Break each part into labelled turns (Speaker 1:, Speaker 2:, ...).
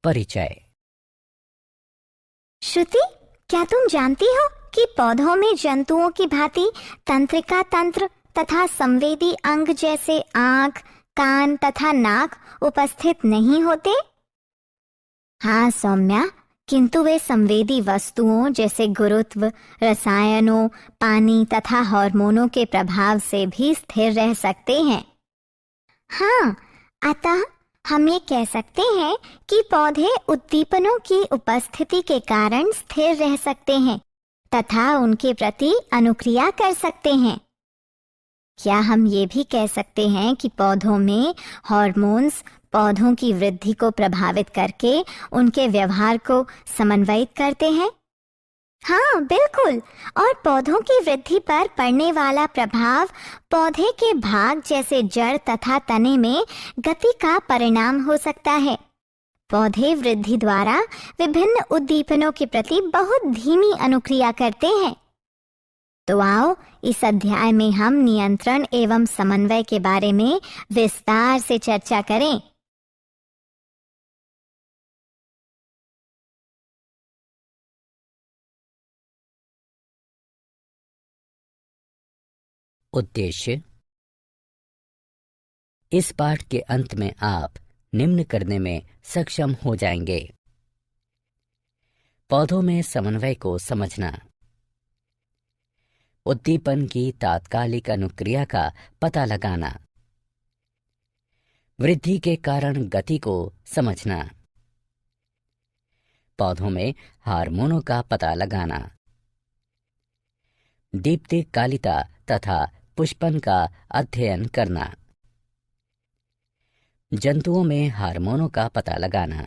Speaker 1: परिचय।
Speaker 2: श्रुति, क्या तुम जानती हो कि पौधों में जंतुओं की भांति तंत्रिका तंत्र तथा संवेदी अंग जैसे आंख, कान तथा नाक उपस्थित नहीं होते? हाँ सौम्या, किंतु वे संवेदी वस्तुओं जैसे गुरुत्व, रसायनों, पानी तथा हार्मोनों के प्रभाव से भी स्थिर रह सकते हैं। हाँ, अतः हम ये कह सकते हैं कि पौधे उद्दीपनों की उपस्थिति के कारण स्थिर रह सकते हैं तथा उनके प्रति अनुक्रिया कर सकते हैं। क्या हम ये भी कह सकते हैं कि पौधों में हार्मोन्स पौधों की वृद्धि को प्रभावित करके उनके व्यवहार को समन्वयित करते हैं? हाँ बिल्कुल, और पौधों की वृद्धि पर पड़ने वाला प्रभाव पौधे के भाग जैसे जड़ तथा तने में गति का परिणाम हो सकता है। पौधे वृद्धि द्वारा विभिन्न उद्दीपनों के प्रति बहुत धीमी अनुक्रिया करते हैं। तो आओ इस अध्याय में हम नियंत्रण एवं समन्वय के बारे में विस्तार से चर्चा करें।
Speaker 1: उद्देश्य। इस पाठ के अंत में आप निम्न करने में सक्षम हो जाएंगे: पौधों में समन्वय को समझना, उद्दीपन की तात्कालिक अनुक्रिया का पता लगाना, वृद्धि के कारण गति को समझना, पौधों में हार्मोनों का पता लगाना, दीप्तिकालिता तथा पुष्पन का अध्ययन करना, जंतुओं में हार्मोनों का पता लगाना,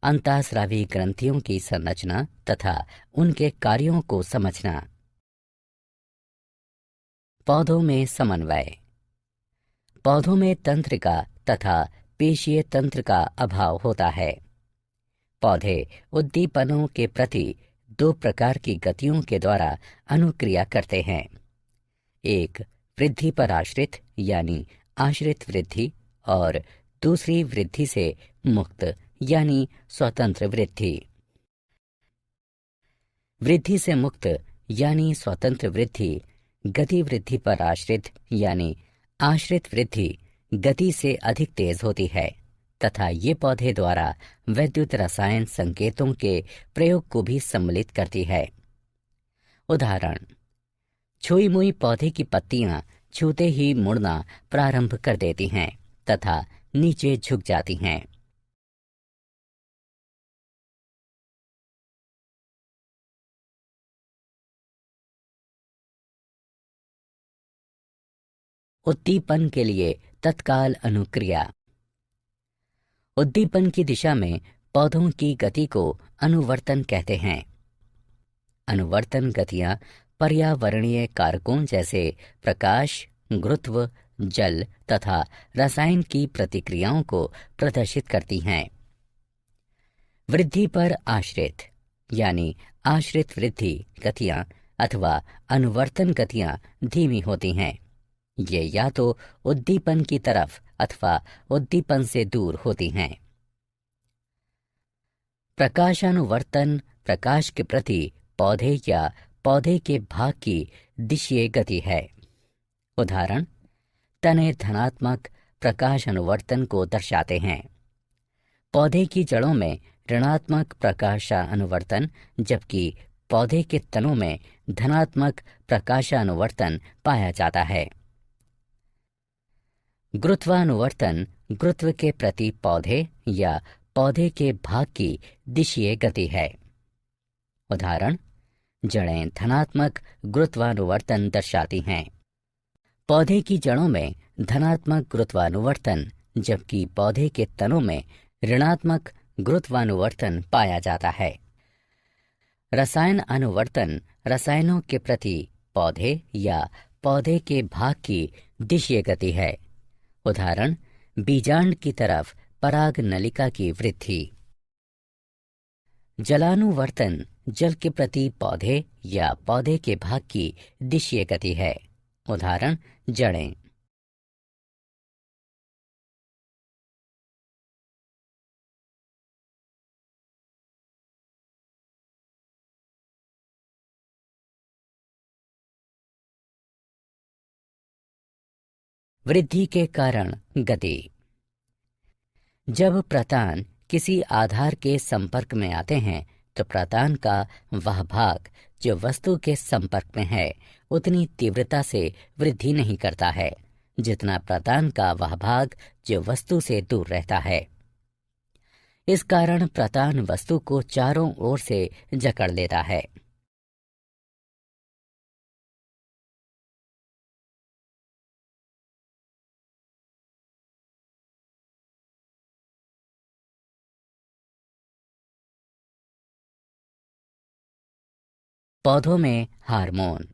Speaker 1: अंतःस्रावी ग्रंथियों की संरचना तथा उनके कार्यों को समझना। पौधों में समन्वय। पौधों में तंत्रिका तथा पेशीय तंत्र का अभाव होता है। पौधे उद्दीपनों के प्रति दो प्रकार की गतियों के द्वारा अनुक्रिया करते हैं: एक वृद्धि पर आश्रित यानी आश्रित वृद्धि, और दूसरी वृद्धि से मुक्त यानी स्वतंत्र वृद्धि। वृद्धि से मुक्त यानी स्वतंत्र वृद्धि गति वृद्धि पर आश्रित यानी आश्रित वृद्धि गति से अधिक तेज होती है तथा ये पौधे द्वारा वैद्युत रसायन संकेतों के प्रयोग को भी सम्मिलित करती है। उदाहरण: छुई मुई पौधे की पत्तियां छूते ही मुड़ना प्रारंभ कर देती हैं तथा नीचे झुक जाती हैं। उद्दीपन के लिए तत्काल अनुक्रिया। उद्दीपन की दिशा में पौधों की गति को अनुवर्तन कहते हैं। अनुवर्तन गतियां पर्यावरणीय कारकों जैसे प्रकाश, गुरुत्व, जल तथा रसायन की प्रतिक्रियाओं को प्रदर्शित करती हैं। वृद्धि पर आश्रित यानी आश्रित वृद्धि गतियां अथवा अनुवर्तन गतियां धीमी होती हैं। ये या तो उद्दीपन की तरफ अथवा उद्दीपन से दूर होती हैं। प्रकाशानुवर्तन प्रकाश के प्रति पौधे या पौधे के भाग की दिशीय गति है। उदाहरण: तने धनात्मक प्रकाश अनुवर्तन को दर्शाते हैं। पौधे की जड़ों में ऋणात्मक प्रकाशानुवर्तन, जबकि पौधे के तनों में धनात्मक प्रकाशानुवर्तन पाया जाता है। गुरुत्वानुवर्तन गुरुत्व के प्रति पौधे या पौधे के भाग की दिशीय गति है। उदाहरण: जड़ें धनात्मक गुरुत्वानुवर्तन दर्शाती हैं। पौधे की जड़ों में धनात्मक गुरुत्वानुवर्तन, जबकि पौधे के तनों में ऋणात्मक गुरुत्वानुवर्तन पाया जाता है। रसायन अनुवर्तन रसायनों के प्रति पौधे या पौधे के भाग की दिशीय गति है। उदाहरण: बीजांड की तरफ पराग नलिका की वृद्धि। जलानुवर्तन जल के प्रति पौधे या पौधे के भाग की दिशीय गति है। उदाहरण: जड़ें। वृद्धि के कारण गति। जब प्रतान किसी आधार के संपर्क में आते हैं तो प्रतान का वह भाग जो वस्तु के संपर्क में है उतनी तीव्रता से वृद्धि नहीं करता है जितना प्रतान का वह भाग जो वस्तु से दूर रहता है। इस कारण प्रतान वस्तु को चारों ओर से जकड़ लेता है। पौधों में हार्मोन।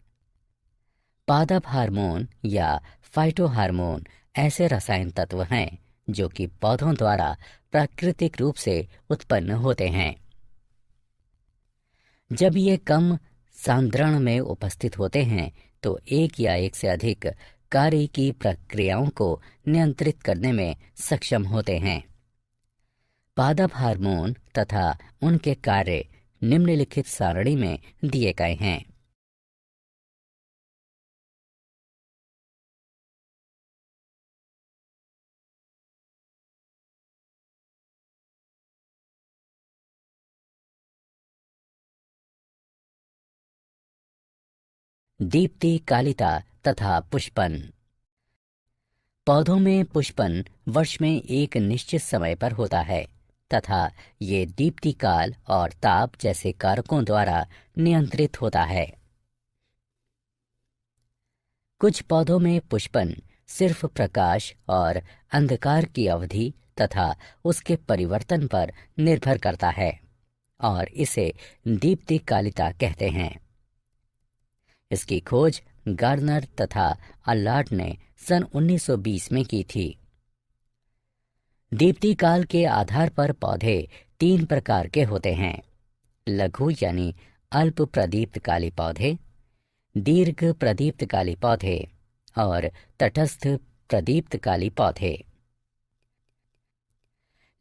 Speaker 1: पादप हार्मोन या फाइटो हार्मोन ऐसे रसायन तत्व हैं जो कि पौधों द्वारा प्राकृतिक रूप से उत्पन्न होते हैं। जब ये कम सांद्रण में उपस्थित होते हैं तो एक या एक से अधिक कार्य की प्रक्रियाओं को नियंत्रित करने में सक्षम होते हैं। पादप हार्मोन तथा उनके कार्य निम्नलिखित सारणी में दिए गए हैं। दीप्ति कालिता तथा पुष्पन। पौधों में पुष्पन वर्ष में एक निश्चित समय पर होता है तथा ये दीप्ति काल और ताप जैसे कारकों द्वारा नियंत्रित होता है। कुछ पौधों में पुष्पन सिर्फ प्रकाश और अंधकार की अवधि तथा उसके परिवर्तन पर निर्भर करता है और इसे दीप्ति कालिता कहते हैं। इसकी खोज गार्डनर तथा अल्लार्ड ने सन 1920 में की थी। दीप्ति काल के आधार पर पौधे 3 प्रकार के होते हैं: लघु यानी अल्प प्रदीप्तकाली पौधे, दीर्घ प्रदीप्तकाली पौधे और तटस्थ प्रदीप्तकाली पौधे।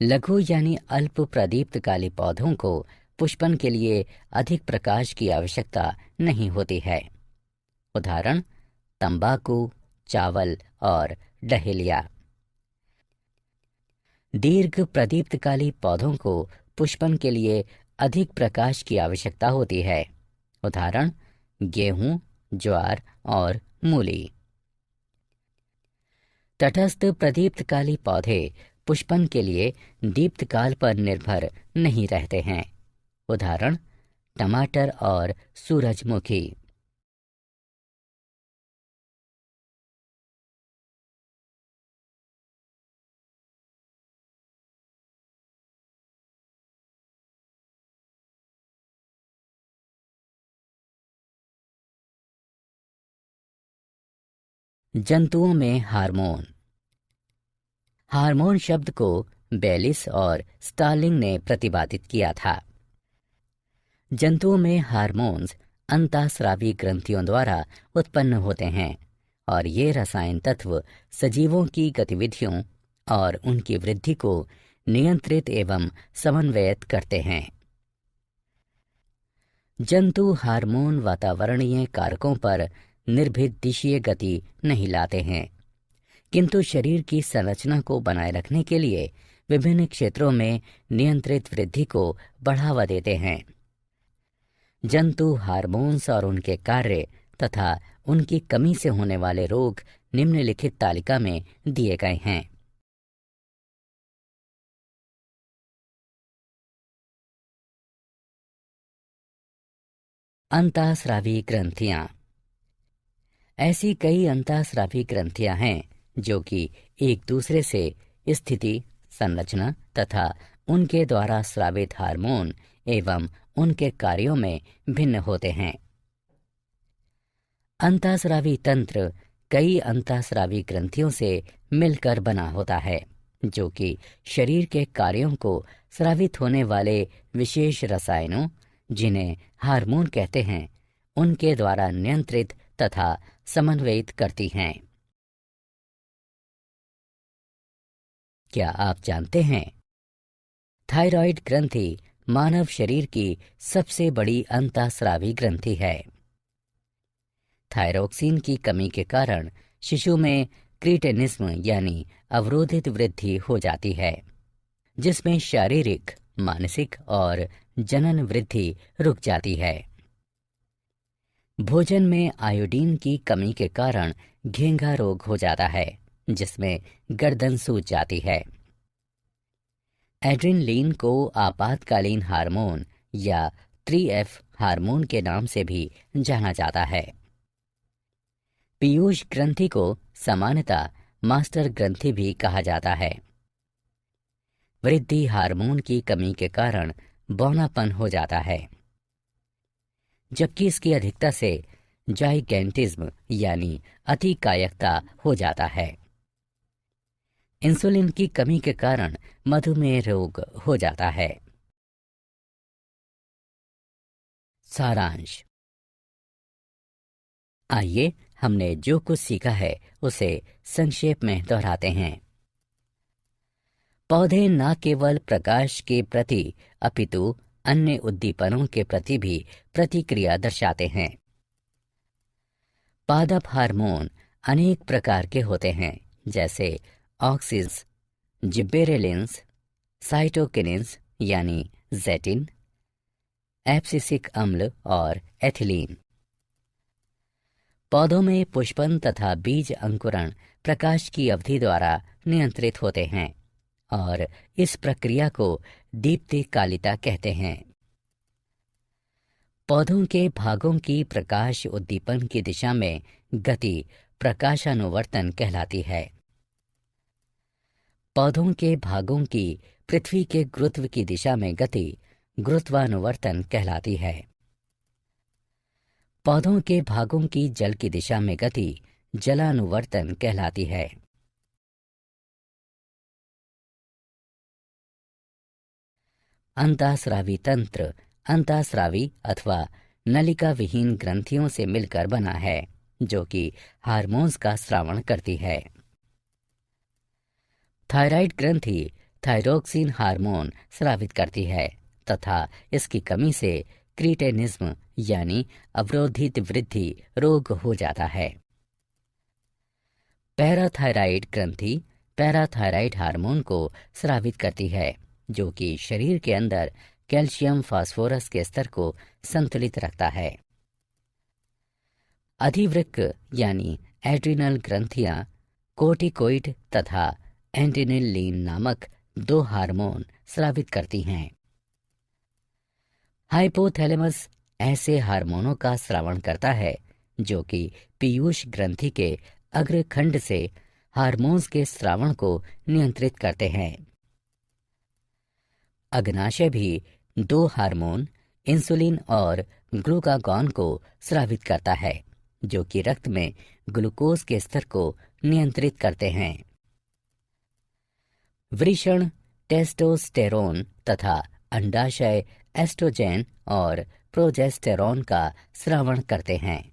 Speaker 1: लघु यानी अल्प प्रदीप्तकाली पौधों को पुष्पन के लिए अधिक प्रकाश की आवश्यकता नहीं होती है। उदाहरण तंबाकू, चावल और डहेलिया। दीर्घ प्रदीप्तकाली पौधों को पुष्पन के लिए अधिक प्रकाश की आवश्यकता होती है। उदाहरण गेहूं, ज्वार और मूली। तटस्थ प्रदीप्तकाली पौधे पुष्पन के लिए दीप्तकाल पर निर्भर नहीं रहते हैं। उदाहरण टमाटर और सूरजमुखी। जंतुओं में हार्मोन। हार्मोन शब्द को बेलिस और स्टार्लिंग ने प्रतिपादित किया था। जंतुओं में हार्मोन्स अंतःस्रावी ग्रंथियों द्वारा उत्पन्न होते हैं और ये रसायन तत्व सजीवों की गतिविधियों और उनकी वृद्धि को नियंत्रित एवं समन्वयित करते हैं। जंतु हार्मोन वातावरणीय कारकों पर निर्भीत दिशीय गति नहीं लाते हैं, किंतु शरीर की संरचना को बनाए रखने के लिए विभिन्न क्षेत्रों में नियंत्रित वृद्धि को बढ़ावा देते हैं। जंतु हार्मोन्स और उनके कार्य तथा उनकी कमी से होने वाले रोग निम्नलिखित तालिका में दिए गए हैं। अंतःस्रावी ग्रंथियां। ऐसी कई अंतःस्रावी ग्रंथियां हैं जो कि एक दूसरे से स्थिति, संरचना तथा उनके द्वारा स्रावित हार्मोन एवं उनके कार्यों में भिन्न होते हैं। अंतःस्रावी तंत्र कई अंतःस्रावी ग्रंथियों से मिलकर बना होता है जो कि शरीर के कार्यों को स्रावित होने वाले विशेष रसायनों, जिन्हें हार्मोन कहते हैं, उनके द्वारा नियंत्रित तथा समन्वयित करती हैं। क्या आप जानते हैं थायराइड ग्रंथि मानव शरीर की सबसे बड़ी अंतःस्रावी ग्रंथि है। थायरोक्सिन की कमी के कारण शिशु में क्रीटेनिज्म यानी अवरोधित वृद्धि हो जाती है, जिसमें शारीरिक, मानसिक और जनन वृद्धि रुक जाती है। भोजन में आयोडीन की कमी के कारण घेंघा रोग हो जाता है, जिसमें गर्दन सूज जाती है। एड्रेनलिन को आपातकालीन हार्मोन या 3F हार्मोन के नाम से भी जाना जाता है। पीयूष ग्रंथि को सामान्यतः मास्टर ग्रंथि भी कहा जाता है। वृद्धि हार्मोन की कमी के कारण बौनापन हो जाता है, जबकि इसकी अधिकता से जाइगेंटिज्म यानी अतिकायकता हो जाता है। इंसुलिन की कमी के कारण मधुमेह रोग हो जाता है। सारांश। आइए हमने जो कुछ सीखा है उसे संक्षेप में दोहराते हैं। पौधे न केवल प्रकाश के प्रति अपितु अन्य उद्दीपनों के प्रति भी प्रतिक्रिया दर्शाते हैं। पादप हार्मोन अनेक प्रकार के होते हैं, जैसे ऑक्सिन्स, जिब्बेरेलिन्स, साइटोकिनिन्स यानी जेटिन, एब्सिसिक अम्ल और एथिलीन। पौधों में पुष्पन तथा बीज अंकुरण प्रकाश की अवधि द्वारा नियंत्रित होते हैं और इस प्रक्रिया को दीप्तिकालिता कहते हैं। पौधों के भागों की प्रकाश उद्दीपन की दिशा में गति प्रकाशानुवर्तन कहलाती है। पौधों के भागों की पृथ्वी के गुरुत्व की दिशा में गति गुरुत्वानुवर्तन कहलाती है। पौधों के भागों की जल की दिशा में गति जलानुवर्तन कहलाती है। अंतःस्रावी तंत्र अंतःस्रावी अथवा नलिका विहीन ग्रंथियों से मिलकर बना है, जो कि हार्मोन्स का स्रावण करती है। थायराइड ग्रंथि थायरोक्सिन हार्मोन स्रावित करती है तथा इसकी कमी से क्रीटेनिज्म यानी अवरोधित वृद्धि रोग हो जाता है। पैराथायराइड ग्रंथि पैराथायराइड हार्मोन को स्रावित करती है, जो कि शरीर के अंदर कैल्शियम फास्फोरस के स्तर को संतुलित रखता है। अधिवृक्क यानी एड्रिनल ग्रंथियां कोर्टिकोइड तथा एड्रेनलिन नामक 2 हार्मोन स्रावित करती हैं। हाइपोथैलेमस ऐसे हार्मोनों का स्रावण करता है जो कि पीयूष ग्रंथि के अग्रखंड से हार्मोन्स के स्रावण को नियंत्रित करते हैं। अग्नाशय भी 2 हार्मोन इंसुलिन और ग्लूकागॉन को स्रावित करता है, जो कि रक्त में ग्लूकोज के स्तर को नियंत्रित करते हैं। वृषण टेस्टोस्टेरोन तथा अंडाशय एस्ट्रोजेन और प्रोजेस्टेरोन का स्रावण करते हैं।